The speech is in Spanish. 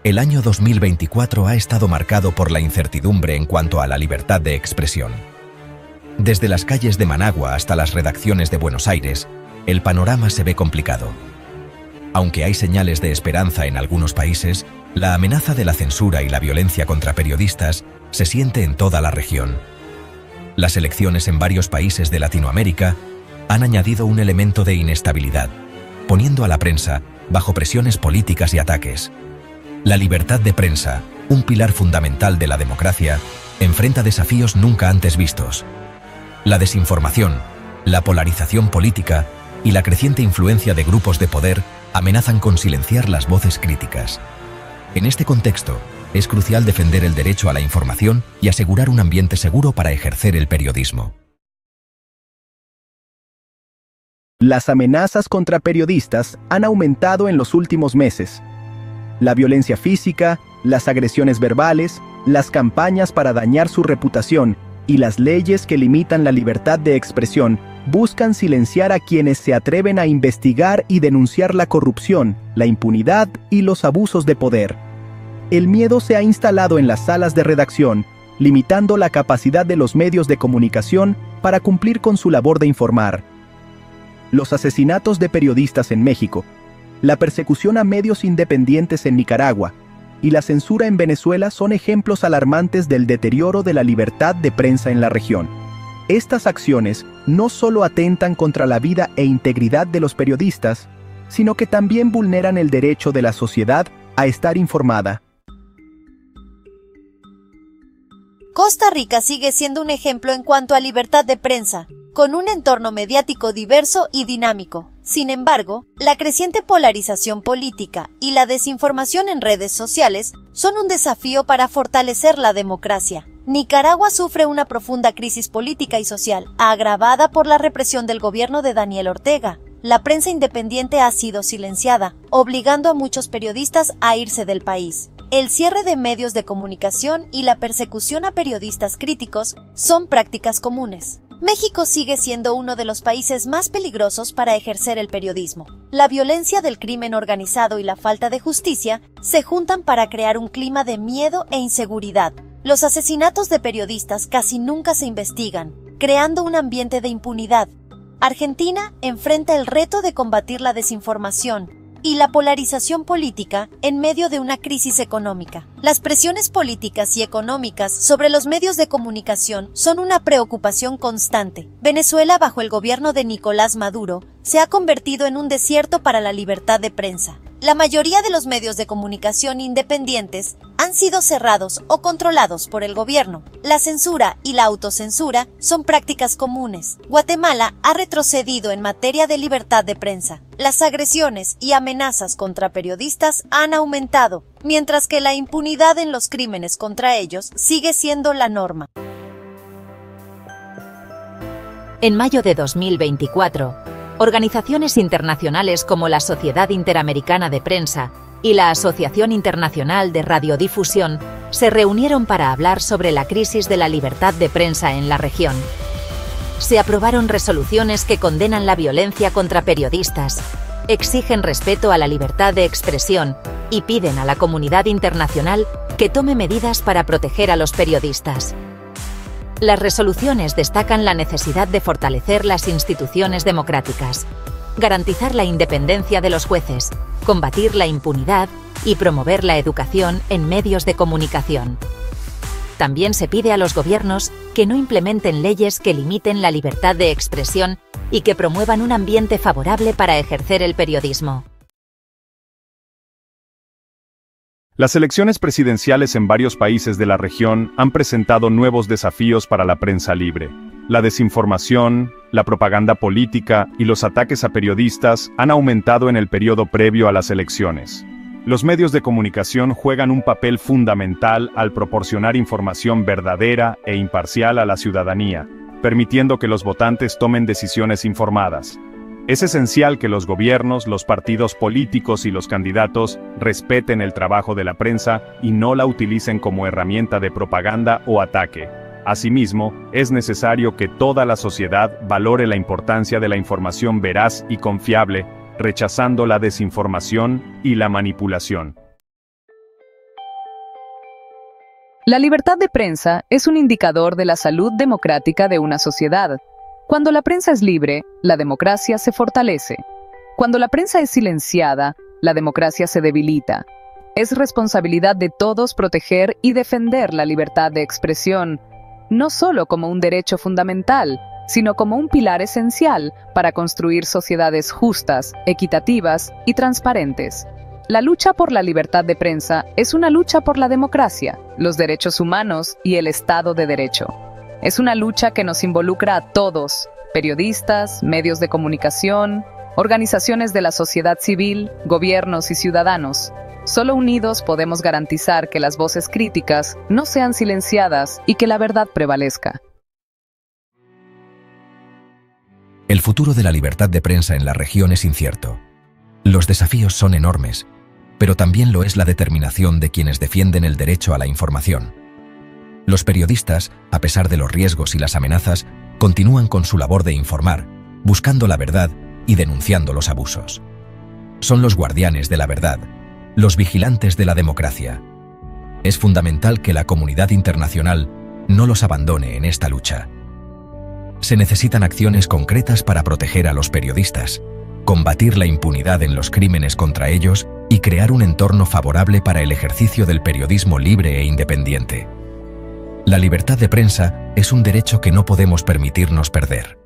El año 2024 ha estado marcado por la incertidumbre en cuanto a la libertad de expresión. Desde las calles de Managua hasta las redacciones de Buenos Aires, el panorama se ve complicado. Aunque hay señales de esperanza en algunos países, la amenaza de la censura y la violencia contra periodistas se siente en toda la región. Las elecciones en varios países de Latinoamérica han añadido un elemento de inestabilidad, poniendo a la prensa bajo presiones políticas y ataques. La libertad de prensa, un pilar fundamental de la democracia, enfrenta desafíos nunca antes vistos. La desinformación, la polarización política y la creciente influencia de grupos de poder amenazan con silenciar las voces críticas. En este contexto, es crucial defender el derecho a la información y asegurar un ambiente seguro para ejercer el periodismo. Las amenazas contra periodistas han aumentado en los últimos meses. La violencia física, las agresiones verbales, las campañas para dañar su reputación y las leyes que limitan la libertad de expresión buscan silenciar a quienes se atreven a investigar y denunciar la corrupción, la impunidad y los abusos de poder. El miedo se ha instalado en las salas de redacción, limitando la capacidad de los medios de comunicación para cumplir con su labor de informar. Los asesinatos de periodistas en México, la persecución a medios independientes en Nicaragua y la censura en Venezuela son ejemplos alarmantes del deterioro de la libertad de prensa en la región. Estas acciones no solo atentan contra la vida e integridad de los periodistas, sino que también vulneran el derecho de la sociedad a estar informada. Costa Rica sigue siendo un ejemplo en cuanto a libertad de prensa, con un entorno mediático diverso y dinámico. Sin embargo, la creciente polarización política y la desinformación en redes sociales son un desafío para fortalecer la democracia. Nicaragua sufre una profunda crisis política y social, agravada por la represión del gobierno de Daniel Ortega. La prensa independiente ha sido silenciada, obligando a muchos periodistas a irse del país. El cierre de medios de comunicación y la persecución a periodistas críticos son prácticas comunes. México sigue siendo uno de los países más peligrosos para ejercer el periodismo. La violencia del crimen organizado y la falta de justicia se juntan para crear un clima de miedo e inseguridad. Los asesinatos de periodistas casi nunca se investigan, creando un ambiente de impunidad. Argentina enfrenta el reto de combatir la desinformación y la polarización política en medio de una crisis económica. Las presiones políticas y económicas sobre los medios de comunicación son una preocupación constante. Venezuela, bajo el gobierno de Nicolás Maduro, se ha convertido en un desierto para la libertad de prensa. La mayoría de los medios de comunicación independientes han sido cerrados o controlados por el gobierno. La censura y la autocensura son prácticas comunes. Guatemala ha retrocedido en materia de libertad de prensa. Las agresiones y amenazas contra periodistas han aumentado, mientras que la impunidad en los crímenes contra ellos sigue siendo la norma. En mayo de 2024, organizaciones internacionales como la Sociedad Interamericana de Prensa y la Asociación Internacional de Radiodifusión se reunieron para hablar sobre la crisis de la libertad de prensa en la región. Se aprobaron resoluciones que condenan la violencia contra periodistas, exigen respeto a la libertad de expresión y piden a la comunidad internacional que tome medidas para proteger a los periodistas. Las resoluciones destacan la necesidad de fortalecer las instituciones democráticas, garantizar la independencia de los jueces, combatir la impunidad y promover la educación en medios de comunicación. También se pide a los gobiernos que no implementen leyes que limiten la libertad de expresión y que promuevan un ambiente favorable para ejercer el periodismo. Las elecciones presidenciales en varios países de la región han presentado nuevos desafíos para la prensa libre. La desinformación, la propaganda política y los ataques a periodistas han aumentado en el periodo previo a las elecciones. Los medios de comunicación juegan un papel fundamental al proporcionar información verdadera e imparcial a la ciudadanía, permitiendo que los votantes tomen decisiones informadas. Es esencial que los gobiernos, los partidos políticos y los candidatos respeten el trabajo de la prensa y no la utilicen como herramienta de propaganda o ataque. Asimismo, es necesario que toda la sociedad valore la importancia de la información veraz y confiable, rechazando la desinformación y la manipulación. La libertad de prensa es un indicador de la salud democrática de una sociedad. Cuando la prensa es libre, la democracia se fortalece. Cuando la prensa es silenciada, la democracia se debilita. Es responsabilidad de todos proteger y defender la libertad de expresión, no solo como un derecho fundamental, sino como un pilar esencial para construir sociedades justas, equitativas y transparentes. La lucha por la libertad de prensa es una lucha por la democracia, los derechos humanos y el Estado de Derecho. Es una lucha que nos involucra a todos, periodistas, medios de comunicación, organizaciones de la sociedad civil, gobiernos y ciudadanos. Solo unidos podemos garantizar que las voces críticas no sean silenciadas y que la verdad prevalezca. El futuro de la libertad de prensa en la región es incierto. Los desafíos son enormes, pero también lo es la determinación de quienes defienden el derecho a la información. Los periodistas, a pesar de los riesgos y las amenazas, continúan con su labor de informar, buscando la verdad y denunciando los abusos. Son los guardianes de la verdad, los vigilantes de la democracia. Es fundamental que la comunidad internacional no los abandone en esta lucha. Se necesitan acciones concretas para proteger a los periodistas, combatir la impunidad en los crímenes contra ellos y crear un entorno favorable para el ejercicio del periodismo libre e independiente. La libertad de prensa es un derecho que no podemos permitirnos perder.